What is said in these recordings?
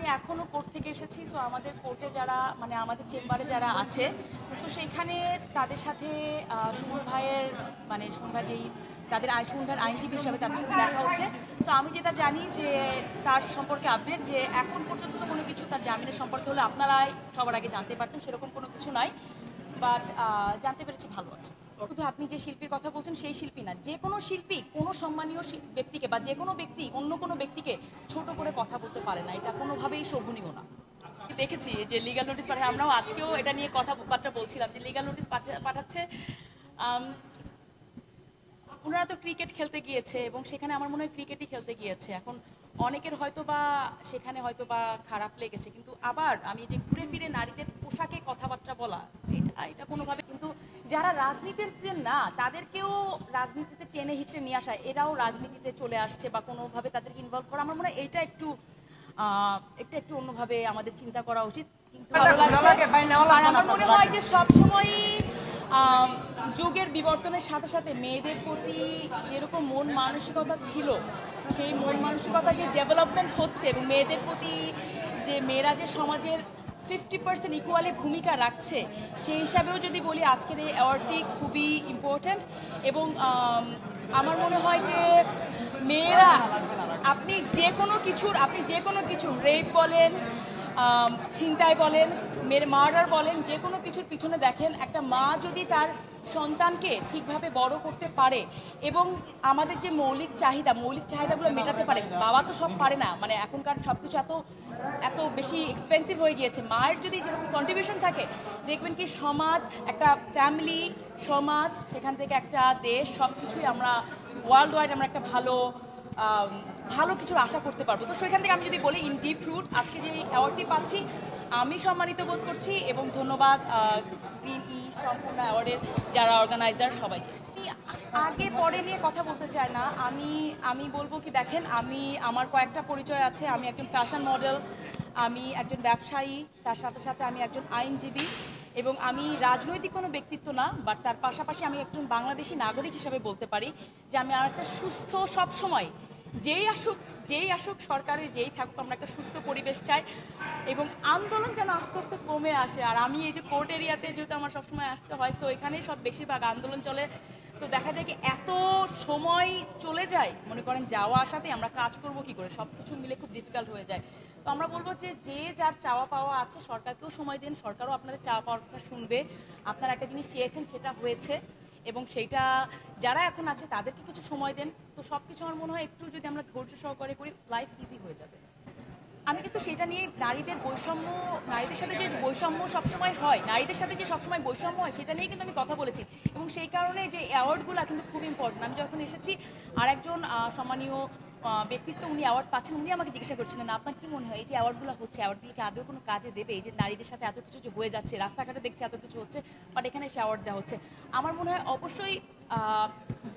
আমি এখনো কোর্ট থেকে এসেছি। সো আমাদের কোর্টে যারা মানে আমাদের চেম্বারে যারা আছে, সো সেইখানে তাদের সাথে সুমন ভাইয়ের মানে সুমন ভাই যেই তাদের সুমন ভাইয়ের আইনজীবী হিসাবে তাদের সাথে দেখা হচ্ছে। সো আমি যেটা জানি যে তার সম্পর্কে আপডেট যে এখন পর্যন্ত তো কোনো কিছু তার জামিনের সম্পর্কে হলে আপনারাই সবার আগে জানতে পারতেন, সেরকম কোনো কিছু নাই। বাট জানতে পেরেছি ভালো আছে। শুধু আপনি যে শিল্পীর কথা বলছেন সেই শিল্পী না, যে কোনো শিল্পী কোনো সম্মানীয় ব্যক্তিকে বা যে কোনো ব্যক্তি অন্য কোনো ব্যক্তিকে ছোট করে কথা বলতে পারে না, এটা কোনোভাবেই শোভনীয় না। দেখেছি যে লিগ্যাল নোটিশ পাঠায়, আমরাও আজকেও এটা নিয়ে কথাবার্তা বলছিলাম যে লিগ্যাল নোটিশ পাঠাচ্ছে। ওনারা তো ক্রিকেট খেলতে গিয়েছে এবং সেখানে আমার মনে হয় ক্রিকেটই খেলতে গিয়েছে। এখন অনেকের হয়তো বা সেখানে হয়তো বা খারাপ লেগেছে, কিন্তু আবার আমি যে ঘুরে ফিরে নারীদের পোশাকে কথাবার্তা বলা এটা কোনোভাবে, কিন্তু যারা রাজনীতিতে না তাদেরকেও রাজনীতিতে টেনে হিচড়ে নিয়ে আসা, এরাও রাজনীতিতে চলে আসছে বা কোনোভাবে তাদেরকে ইনভলভ করা, আমার মনে হয় এটা একটু অন্যভাবে আমাদের চিন্তা করা উচিত। কিন্তু আর আমার মনে হয় যে সবসময়ই যুগের বিবর্তনের সাথে সাথে মেয়েদের প্রতি যেরকম মন মানসিকতা ছিল, সেই মন মানসিকতা যে ডেভেলপমেন্ট হচ্ছে এবং মেয়েদের প্রতি যে মেয়েরা যে সমাজের 50% ইকুয়ালি ভূমিকা রাখছে, সেই হিসাবেও যদি বলি আজকের এই অ্যাওয়ার্ডটি খুবই ইম্পর্ট্যান্ট। এবং আমার মনে হয় যে মেয়েরা আপনি যে কোনো কিছু রেপ বলেন, ছিনতাই বলেন, মার্ডার বলেন, যে কোনো কিছুর পিছনে দেখেন একটা মা যদি তার সন্তানকে ঠিকভাবে বড় করতে পারে এবং আমাদের যে মৌলিক চাহিদাগুলো মেটাতে পারে, বাবা তো সব পারে না, মানে এখনকার সব কিছু এত বেশি এক্সপেন্সিভ হয়ে গিয়েছে। মায়ের যদি যেরকম কন্ট্রিবিউশন থাকে, দেখবেন কি সমাজ, একটা ফ্যামিলি, সমাজ, সেখান থেকে একটা দেশ, সব কিছুই আমরা ওয়ার্ল্ড ওয়াইড আমরা একটা ভালো কিছুর আশা করতে পারবো। তো সেখান থেকে আমি যদি বলি ইন ডিপ রুট আজকে যে অ্যাওয়ার্ডটি পাচ্ছি আমি সম্মানিত বোধ করছি এবং ধন্যবাদ গ্রিন সম্পূর্ণ অ্যাওয়ার্ডের যারা অর্গানাইজার সবাইকে। আগে পরে নিয়ে কথা বলতে চাই না, আমি বলবো কি দেখেন, আমার কয়েকটা পরিচয় আছে। আমি একজন ফ্যাশন মডেল, আমি একজন ব্যবসায়ী, তার সাথে সাথে আমি একজন আইনজীবী এবং আমি রাজনৈতিক কোনো ব্যক্তিত্ব না, বাট তার পাশাপাশি আমি একজন বাংলাদেশি নাগরিক হিসেবে বলতে পারি যে আমি আর একটা সুস্থ, সবসময় যেই আসুক সরকারের যেই থাকুক, আমরা একটা সুস্থ পরিবেশ চাই এবং আন্দোলন যেন আস্তে আস্তে কমে আসে। আর আমি এই যে কোর্ট এরিয়াতে যেহেতু আমার সবসময় আসতে হয়, তো এখানেই সব বেশিরভাগ আন্দোলন চলে। তো দেখা যায় কি এত সময় চলে যায়, মনে করেন যাওয়া আসাতে আমরা কাজ করব কি করে, সব কিছু মিলে খুব ডিফিকাল্ট হয়ে যায়। তো আমরা বলবো যে যার চাওয়া পাওয়া আছে সরকারকেও সময় দিন, সরকারও আপনাদের চাওয়া পাওয়ার কথা শুনবে। আপনারা একটা জিনিস চেয়েছেন, সেটা হয়েছে এবং সেইটা যারা এখন আছে তাদেরকে কিছু সময় দেন। তো সব কিছু আমার মনে হয় একটু যদি আমরা ধৈর্য সহকারে করি, লাইফ ইজি হয়ে যাবে। আমি কিন্তু সেটা নিয়ে নারীদের সাথে যে বৈষম্য সবসময় হয়, সেটা নিয়ে কিন্তু আমি কথা বলেছি এবং সেই কারণে যে অ্যাওয়ার্ডগুলো কিন্তু খুব ইম্পর্টেন্ট। আমি যখন এসেছি আর একজন সম্মানীয় ব্যক্তিত্ব উনি অ্যাওয়ার্ড পাচ্ছেন, উনি আমাকে জিজ্ঞাসা করছিলেন আপনার কি মনে হয় এই যে অ্যাওয়ার্ডগুলো হচ্ছে, অ্যাওয়ার্ডগুলোকে আদৌ কোনো কাজে দেবে? এই যে নারীদের সাথে এত কিছু যে হয়ে যাচ্ছে, রাস্তাঘাটে দেখছি এত কিছু হচ্ছে, বাট এখানে সে অ্যাওয়ার্ড দেওয়া হচ্ছে। আমার মনে হয় অবশ্যই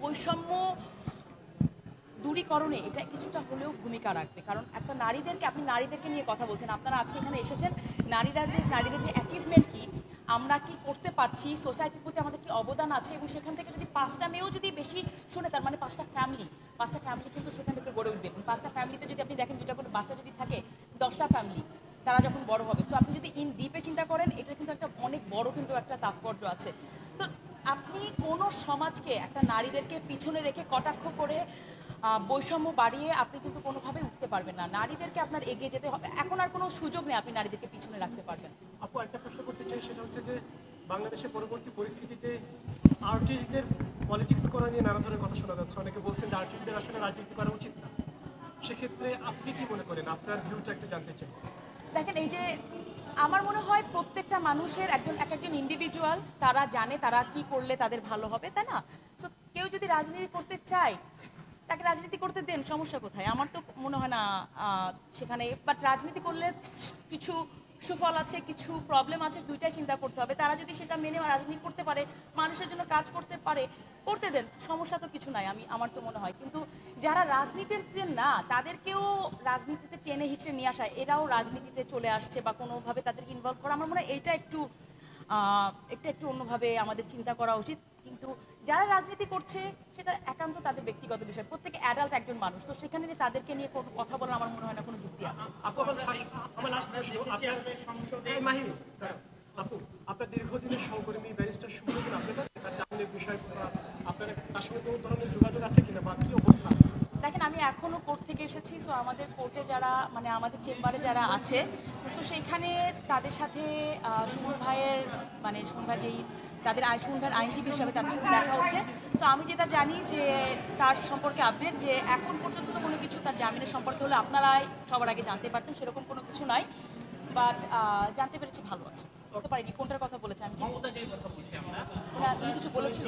বৈষম্য দূরীকরণে এটা কিছুটা হলেও ভূমিকা রাখবে, কারণ একটা আপনি নারীদেরকে নিয়ে কথা বলছেন, আপনারা আজকে এখানে এসেছেন, নারীদের যে অ্যাচিভমেন্ট কি, আমরা কি করতে পারছি, সোসাইটির প্রতি আমাদের কি অবদান আছে, এবং সেখান থেকে যদি 5টা মেয়েও যদি বেশি শুনে, তার মানে 5টা ফ্যামিলি কিন্তু সেখান থেকে গড়ে উঠবে। 5টা ফ্যামিলিতে যদি আপনি দেখেন 2টা করে বাচ্চা যদি থাকে, 10টা ফ্যামিলি তারা যখন বড় হবে। তো আপনি যদি ইন ডিপে চিন্তা করেন, এটা কিন্তু একটা অনেক বড় কিন্তু একটা তাৎপর্য আছে। তো আপনি কোনো সমাজকে একটা নারীদেরকে পিছনে রেখে কটাক্ষ করে বৈষম্য বাড়িয়ে আপনি কিন্তু কোনোভাবে উঠতে পারবেন না। নারীদেরকে আপনার এগিয়ে যেতে হবে, এখন আর কোনো সুযোগ নেই আপনি নারীদেরকে পিছনে রাখতে পারবেন। আপু একটা প্রশ্ন করতে চাই, সেটা হচ্ছে যে বাংলাদেশের পরবর্তী পরিস্থিতিতে আর্টিস্টদের পলিটিক্স করা নিয়ে নানা ধরনের কথা শোনা যাচ্ছে। অনেকে বলছেন যে আর্টিস্টদের আসলে রাজনীতি করা উচিত না। সেক্ষেত্রে আপনি কি মনে করেন, আপনার ভিউটা একটু জানতে চাই। দেখেন, এই যে আমার মনে হয় প্রত্যেকটা মানুষের একজন ইন্ডিভিজুয়াল, তারা জানে তারা কি করলে তাদের ভালো হবে, তাই না? সো কেউ যদি রাজনীতি করতে চায় তাকে রাজনীতি করতে দেন, সমস্যা কোথায়? আমার তো মনে হয় না সেখানে, বাট রাজনীতি করলে কিছু সুফল আছে, কিছু প্রবলেম আছে, দুইটাই চিন্তা করতে হবে। তারা যদি সেটা মেনে রাজনীতি করতে পারে, মানুষের জন্য কাজ করতে পারে, করতে দেন, সমস্যা তো কিছু নাই আমার তো মনে হয়। কিন্তু যারা রাজনীতিতে না তাদেরকেও রাজনীতিতে টেনে হিচড়ে নিয়ে আসা, এরাও রাজনীতিতে চলে আসছে বা কোনোভাবে তাদেরকে ইনভলভ করা, আমার মনে হয় এটা একটু অন্যভাবে আমাদের চিন্তা করা উচিত। কিন্তু যারা রাজনীতি করছে সেটা একান্ত তাদের ব্যক্তিগত বিষয়, প্রত্যেকে অ্যাডাল্ট একজন মানুষ, তো সেখানে তাদেরকে নিয়ে কোনো কথা বলার আমার মনে হয় না কোনো যুক্তি আছে। আমার লাস্ট প্রশ্ন, মাহি আপু, আপনার দীর্ঘদিনের সহকর্মী ব্যারিস্টার সুমন আপনার কাছে তার জামিনের বিষয় আপনার তার সঙ্গে কোনো ধরনের যোগাযোগ আছে কিনা বা কি অবস্থা? দেখেন, আমি এখনো কোর্ট থেকে এসেছি, সো আমাদের কোর্টে যারা মানে আমাদের চেম্বারে যারা আছে, সো সেইখানে তাদের সাথে সুমন ভাইয়ের মানে সুমন ভাই যেই তাদের সুমন ভাইয়ের আইনজীবী হিসাবে তাদের সাথে দেখা হচ্ছে। সো আমি যেটা জানি যে তার সম্পর্কে আপডেট যে এখন পর্যন্ত তো কোনো কিছু তার জামিনের সম্পর্কে হলে আপনারাই সবার আগে জানতে পারতেন, সেরকম কোনো কিছু নাই। বাট জানতে পেরেছি ভালো আছে। বলতে পারিনি কোনটার কথা বলেছে, আমি হ্যাঁ তুমি কিছু বলেছিল।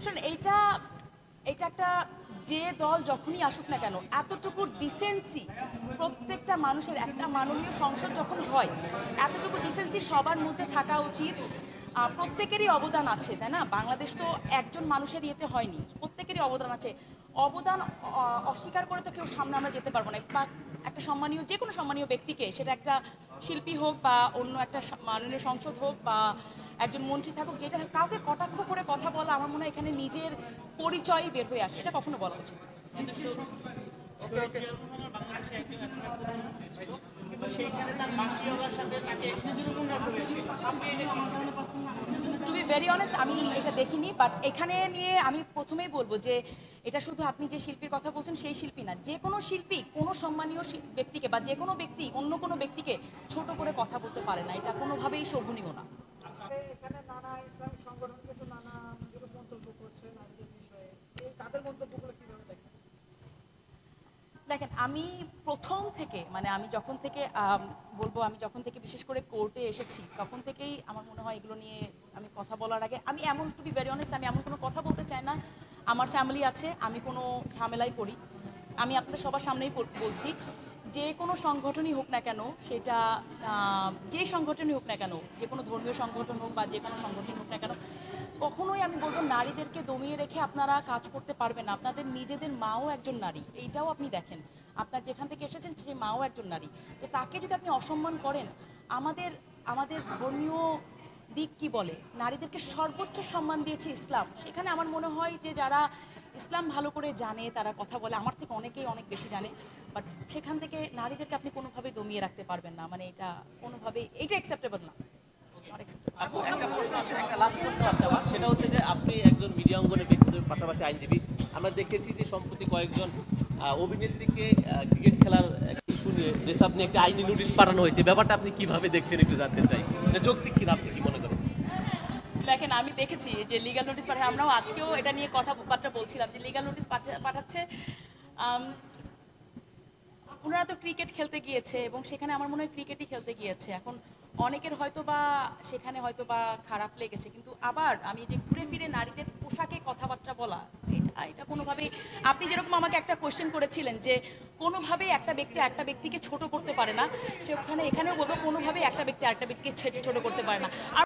শুনুন, এইটা একটা যে দল যখনই আসুক না কেন, এতটুকু ডিসেন্সি প্রত্যেকটা মানুষের, একটা মাননীয় সংসদ যখন হয়, এতটুকু ডিসেন্সি সবার মধ্যে থাকা উচিত। প্রত্যেকেরই অবদান আছে, তাই না? বাংলাদেশ তো একজন মানুষের ইয়েতে হয়নি, প্রত্যেকেরই অবদান আছে। অবদান অস্বীকার করে তো কেউ সামনে আমরা যেতে পারবো না। বা একটা সম্মানীয়, যে কোনো সম্মানীয় ব্যক্তিকে, সেটা একটা শিল্পী হোক বা অন্য একটা মাননীয় সংসদ হোক বা একজন মন্ত্রী থাকুক, যেটা কাউকে কটাক্ষ করে কথা বলা, আমার মনে হয় এখানে নিজের পরিচয়ই বের হয়ে আসে, এটা কখনো বলা উচিত। টু বি ভেরি অনেস্ট, আমি এটা দেখিনি, বাট এখানে নিয়ে আমি প্রথমেই বলবো যে এটা শুধু আপনি যে শিল্পীর কথা বলছেন সেই শিল্পী না, যে কোনো শিল্পী কোনো সম্মানীয় ব্যক্তিকে বা যে কোনো ব্যক্তি অন্য কোনো ব্যক্তিকে ছোট করে কথা বলতে পারে না, এটা কোনোভাবেই শোভনীয় না। এখানে নানা ইসলামিক সংগঠন কিন্তু নানা বিরূপ মন্তব্য করছে নারীদের বিষয়ে, এই তাদের মন্তব্যগুলো কিভাবে দেখেন? দেখেন, আমি প্রথম থেকে মানে আমি যখন থেকে বলবো, আমি যখন থেকে বিশেষ করে কোর্টে এসেছি তখন থেকেই আমার মনে হয় এগুলো নিয়ে আমি কথা বলার আগে আমি এমন, টু বি ভেরি অনেস্ট, আমি এমন কোনো কথা বলতে চাই না। আমার ফ্যামিলি আছে, আমি কোনো ঝামেলায় পড়ি। আমি আপনাদের সবার সামনেই বলছি, যে কোনো সংগঠনই হোক না কেন, সেটা যে সংগঠনই হোক না কেন, যে কোনো ধর্মীয় সংগঠন হোক বা যে কোনো সংগঠন হোক না কেন, কখনোই আমি বলবো নারীদেরকে দমিয়ে রেখে আপনারা কাজ করতে পারবেন না। আপনাদের নিজেদের মাও একজন নারী, এইটাও আপনি দেখেন। আপনার যেখান থেকে এসেছেন সেই মাও একজন নারী, তো তাকে যদি আপনি অসম্মান করেন, আমাদের ধর্মীয় দিক কি বলে, নারীদেরকে সর্বোচ্চ সম্মান দিয়েছে ইসলাম। সেখানে আমার মনে হয় যে যারা ইসলাম ভালো করে জানে, তারা কথা বলে, আমার থেকে অনেকেই অনেক বেশি জানে, বাট সেখান থেকে নারীদেরকে আপনি কোনোভাবেই দমিয়ে রাখতে পারবেন না। মানে এটা কোনোভাবেই, এটা অ্যাকসেপ্টেবল না। আপু, একটা প্রশ্ন আছে, একটা লাস্ট প্রশ্ন আছে আমার, সেটা হচ্ছে যে আপনি একজন মিডিয়া অঙ্গনের ব্যক্তিত্বের পাশাপাশি আইনজীবী। আমরা দেখেছি যে সম্প্রতি কয়েকজন অভিনেত্রীকে ক্রিকেট খেলার ইস্যু নিয়ে রেসাপ নিয়ে একটা আইনি নোটিশ পাঠানো হয়েছে, ব্যাপারটা আপনি কিভাবে দেখছেন একটু জানতে চাই, যৌক্তিক কিনা, আপনি কি মনে করেন? দেখেন, আমি দেখেছি যে লিগ্যাল নোটিশ পাঠায়, আমরাও আজকেও এটা নিয়ে কথাবার্তা বলছিলাম যে লিগ্যাল নোটিশ পাঠাচ্ছে। ওনারা তো ক্রিকেট খেলতে গিয়েছে এবং সেখানে আমার মনে হয় ক্রিকেটই খেলতে গিয়েছে। এখন অনেকের হয়তো বা সেখানে হয়তো বা খারাপ লেগেছে, কিন্তু আবার আমি যে ঘুরে ফিরে নারীদের পোশাকে কথাবার্তা বলা, এটা কোনোভাবেই, আপনি যেরকম আমাকে একটা কোয়েশ্চেন করেছিলেন যে কোনোভাবেই একটা ব্যক্তিকে ছোট করতে পারে না, সেখানে এখানেও বলবো কোনোভাবেই একটা ব্যক্তি আরেকটা ব্যক্তিকে ছোট করতে পারে না।